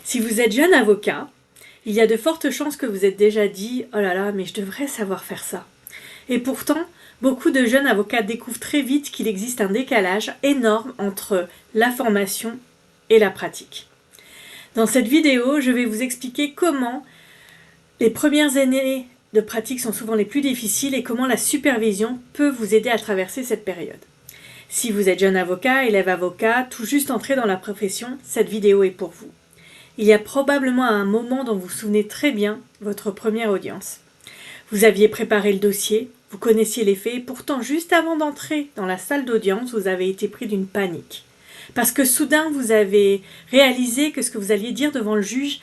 Si vous êtes jeune avocat, il y a de fortes chances que vous êtes déjà dit « Oh là là, mais je devrais savoir faire ça ». Et pourtant, beaucoup de jeunes avocats découvrent très vite qu'il existe un décalage énorme entre la formation et la pratique. Dans cette vidéo, je vais vous expliquer comment les premières années de pratique sont souvent les plus difficiles et comment la supervision peut vous aider à traverser cette période. Si vous êtes jeune avocat, élève avocat, tout juste entré dans la profession, cette vidéo est pour vous. Il y a probablement un moment dont vous vous souvenez très bien, votre première audience. Vous aviez préparé le dossier, vous connaissiez les faits, et pourtant juste avant d'entrer dans la salle d'audience, vous avez été pris d'une panique. Parce que soudain, vous avez réalisé que ce que vous alliez dire devant le juge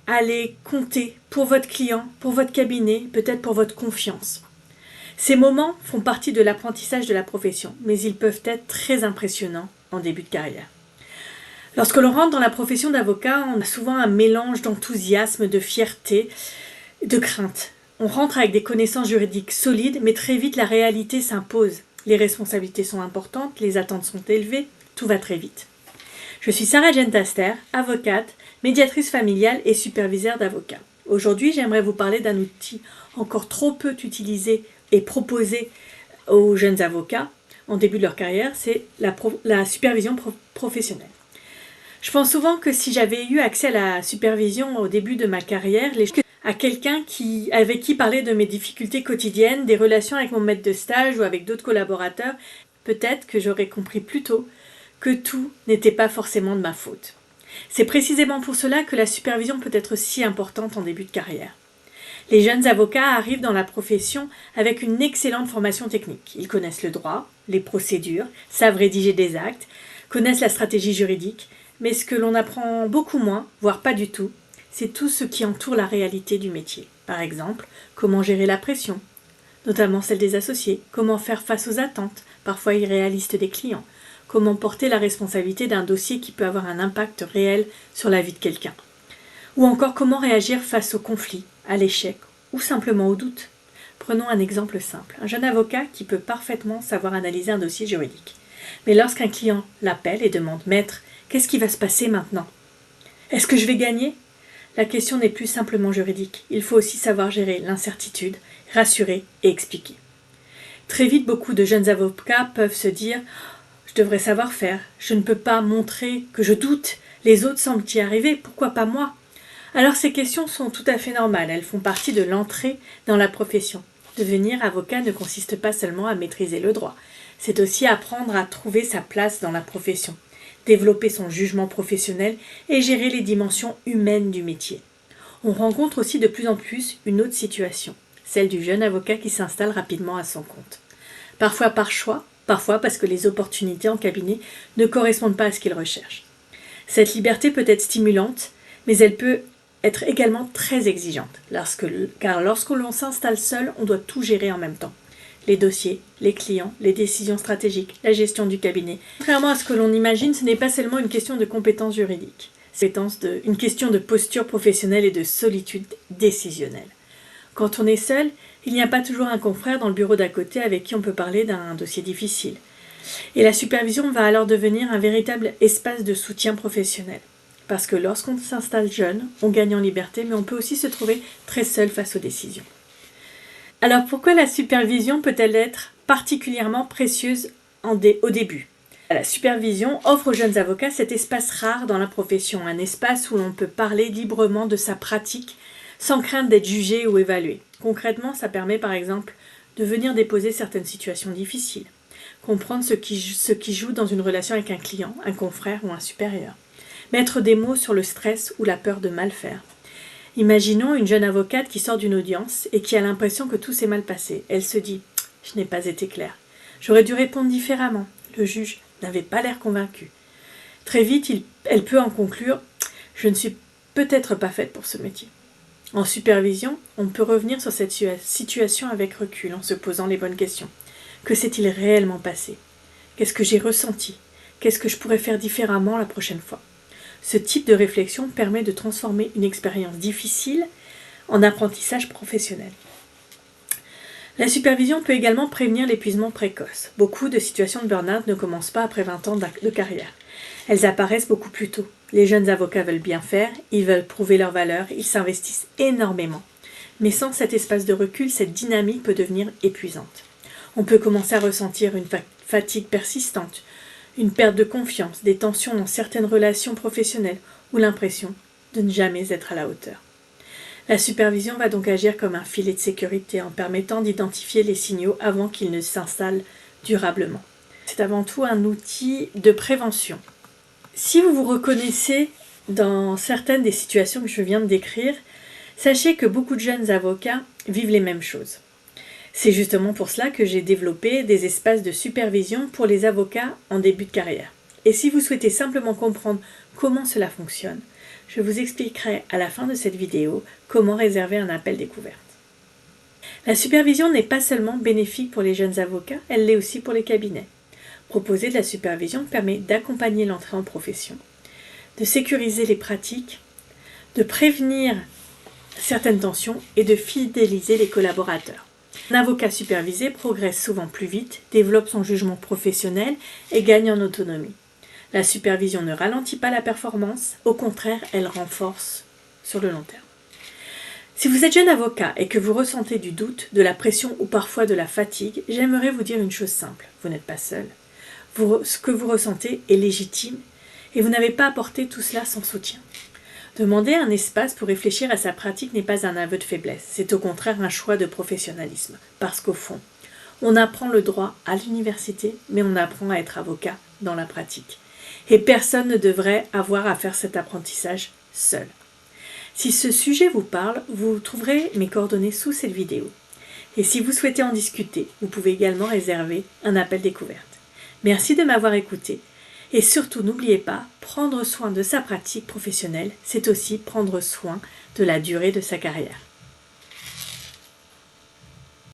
allait compter pour votre client, pour votre cabinet, peut-être pour votre confiance. Ces moments font partie de l'apprentissage de la profession, mais ils peuvent être très impressionnants en début de carrière. Lorsque l'on rentre dans la profession d'avocat, on a souvent un mélange d'enthousiasme, de fierté, de crainte. On rentre avec des connaissances juridiques solides, mais très vite la réalité s'impose. Les responsabilités sont importantes, les attentes sont élevées, tout va très vite. Je suis Sarah Jane Taster, avocate, médiatrice familiale et superviseure d'avocats. Aujourd'hui, j'aimerais vous parler d'un outil encore trop peu utilisé et proposé aux jeunes avocats en début de leur carrière, c'est la supervision professionnelle. Je pense souvent que si j'avais eu accès à la supervision au début de ma carrière, à quelqu'un avec qui parler de mes difficultés quotidiennes, des relations avec mon maître de stage ou avec d'autres collaborateurs, peut-être que j'aurais compris plus tôt que tout n'était pas forcément de ma faute. C'est précisément pour cela que la supervision peut être si importante en début de carrière. Les jeunes avocats arrivent dans la profession avec une excellente formation technique. Ils connaissent le droit, les procédures, savent rédiger des actes, connaissent la stratégie juridique, mais ce que l'on apprend beaucoup moins, voire pas du tout, c'est tout ce qui entoure la réalité du métier. Par exemple, comment gérer la pression, notamment celle des associés, comment faire face aux attentes, parfois irréalistes des clients, comment porter la responsabilité d'un dossier qui peut avoir un impact réel sur la vie de quelqu'un, ou encore comment réagir face au conflit, à l'échec ou simplement au doute. Prenons un exemple simple, un jeune avocat qui peut parfaitement savoir analyser un dossier juridique. Mais lorsqu'un client l'appelle et demande « Maître, qu'est-ce qui va se passer maintenant? Est-ce que je vais gagner ?» La question n'est plus simplement juridique. Il faut aussi savoir gérer l'incertitude, rassurer et expliquer. Très vite, beaucoup de jeunes avocats peuvent se dire « Je devrais savoir faire, je ne peux pas montrer que je doute, les autres semblent y arriver, pourquoi pas moi ?» Alors ces questions sont tout à fait normales, elles font partie de l'entrée dans la profession. Devenir avocat ne consiste pas seulement à maîtriser le droit, c'est aussi apprendre à trouver sa place dans la profession, développer son jugement professionnel et gérer les dimensions humaines du métier. On rencontre aussi de plus en plus une autre situation, celle du jeune avocat qui s'installe rapidement à son compte. Parfois par choix, parfois parce que les opportunités en cabinet ne correspondent pas à ce qu'il recherche. Cette liberté peut être stimulante, mais elle peut être également très exigeante, car lorsque l'on s'installe seul, on doit tout gérer en même temps. Les dossiers, les clients, les décisions stratégiques, la gestion du cabinet. Contrairement à ce que l'on imagine, ce n'est pas seulement une question de compétences juridiques, c'est une question de posture professionnelle et de solitude décisionnelle. Quand on est seul, il n'y a pas toujours un confrère dans le bureau d'à côté avec qui on peut parler d'un dossier difficile. Et la supervision va alors devenir un véritable espace de soutien professionnel. Parce que lorsqu'on s'installe jeune, on gagne en liberté, mais on peut aussi se trouver très seul face aux décisions. Alors pourquoi la supervision peut-elle être particulièrement précieuse au début? La supervision offre aux jeunes avocats cet espace rare dans la profession, un espace où l'on peut parler librement de sa pratique sans crainte d'être jugé ou évalué. Concrètement, ça permet par exemple de venir déposer certaines situations difficiles, comprendre ce qui joue dans une relation avec un client, un confrère ou un supérieur, mettre des mots sur le stress ou la peur de mal faire. Imaginons une jeune avocate qui sort d'une audience et qui a l'impression que tout s'est mal passé. Elle se dit « Je n'ai pas été claire. J'aurais dû répondre différemment. Le juge n'avait pas l'air convaincu. » Très vite, elle peut en conclure « Je ne suis peut-être pas faite pour ce métier. » En supervision, on peut revenir sur cette situation avec recul en se posant les bonnes questions. Que s'est-il réellement passé? Qu'est-ce que j'ai ressenti? Qu'est-ce que je pourrais faire différemment la prochaine fois? Ce type de réflexion permet de transformer une expérience difficile en apprentissage professionnel. La supervision peut également prévenir l'épuisement précoce. Beaucoup de situations de burn-out ne commencent pas après 20 ans de carrière. Elles apparaissent beaucoup plus tôt. Les jeunes avocats veulent bien faire, ils veulent prouver leur valeur, ils s'investissent énormément. Mais sans cet espace de recul, cette dynamique peut devenir épuisante. On peut commencer à ressentir une fatigue persistante, une perte de confiance, des tensions dans certaines relations professionnelles ou l'impression de ne jamais être à la hauteur. La supervision va donc agir comme un filet de sécurité en permettant d'identifier les signaux avant qu'ils ne s'installent durablement. C'est avant tout un outil de prévention. Si vous vous reconnaissez dans certaines des situations que je viens de décrire, sachez que beaucoup de jeunes avocats vivent les mêmes choses. C'est justement pour cela que j'ai développé des espaces de supervision pour les avocats en début de carrière. Et si vous souhaitez simplement comprendre comment cela fonctionne, je vous expliquerai à la fin de cette vidéo comment réserver un appel découverte. La supervision n'est pas seulement bénéfique pour les jeunes avocats, elle l'est aussi pour les cabinets. Proposer de la supervision permet d'accompagner l'entrée en profession, de sécuriser les pratiques, de prévenir certaines tensions et de fidéliser les collaborateurs. Un avocat supervisé progresse souvent plus vite, développe son jugement professionnel et gagne en autonomie. La supervision ne ralentit pas la performance, au contraire, elle renforce sur le long terme. Si vous êtes jeune avocat et que vous ressentez du doute, de la pression ou parfois de la fatigue, j'aimerais vous dire une chose simple, vous n'êtes pas seul. Ce que vous ressentez est légitime et vous n'avez pas apporté tout cela sans soutien. Demander un espace pour réfléchir à sa pratique n'est pas un aveu de faiblesse, c'est au contraire un choix de professionnalisme. Parce qu'au fond, on apprend le droit à l'université, mais on apprend à être avocat dans la pratique. Et personne ne devrait avoir à faire cet apprentissage seul. Si ce sujet vous parle, vous trouverez mes coordonnées sous cette vidéo. Et si vous souhaitez en discuter, vous pouvez également réserver un appel découverte. Merci de m'avoir écouté. Et surtout, n'oubliez pas, prendre soin de sa pratique professionnelle, c'est aussi prendre soin de la durée de sa carrière.